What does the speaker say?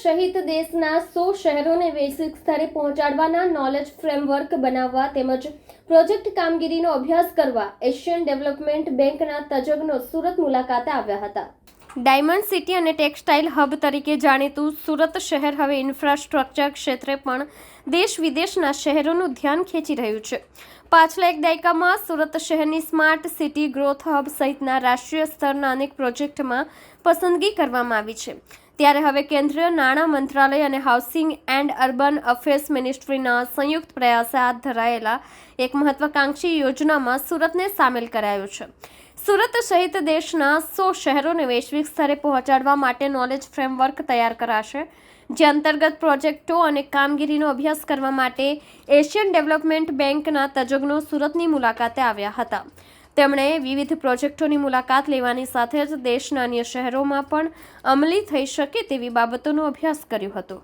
સહિત દેશના 100 શહેરોને વૈશ્વિક સ્તરે પહોંચાડવાના નોલેજ ફ્રેમવર્ક બનાવવા તેમજ પ્રોજેક્ટ કામગીરીનો અભ્યાસ કરવા એશિયન ડેવલપમેન્ટ બેંકના તજજ્ઞો સુરત મુલાકાતે આવ્યા હતા। ડાયમંડ સિટી અને ટેક્સટાઇલ હબ તરીકે જાણીતું સુરત શહેર હવે ઇન્ફ્રાસ્ટ્રક્ચર ક્ષેત્રે પણ દેશ વિદેશના શહેરોનું ધ્યાન ખેંચી રહ્યું છે। પાછલા એક દાયકામાં સુરત શહેરની સ્માર્ટ સિટી ગ્રોથ હબ સહિતના રાષ્ટ્રીય સ્તરના અનેક પ્રોજેક્ટમાં પસંદગી કરવામાં આવી છે। ત્યારે હવે કેન્દ્રીય નાણાં મંત્રાલય અને હાઉસિંગ એન્ડ અર્બન અફેર્સ મિનિસ્ટ્રીના સંયુક્ત પ્રયાસે હાથ ધરાયેલા એક મહત્વાકાંક્ષી યોજનામાં સુરતને સામેલ કરાયું છે। સુરત સહિત દેશના 100 શહેરોને વૈશ્વિક સ્તરે પહોંચાડવા માટે નોલેજ ફ્રેમવર્ક તૈયાર કરાશે, જે અંતર્ગત પ્રોજેક્ટો અને કામગીરીનો અભ્યાસ કરવા માટે એશિયન ડેવલપમેન્ટ બેંકના તજજ્ઞો સુરતની મુલાકાતે આવ્યા હતા। તેમણે વિવિધ પ્રોજેક્ટોની મુલાકાત લેવાની સાથે જ દેશના અન્ય શહેરોમાં પણ અમલી થઈ શકે તેવી બાબતોનો અભ્યાસ કર્યો હતો।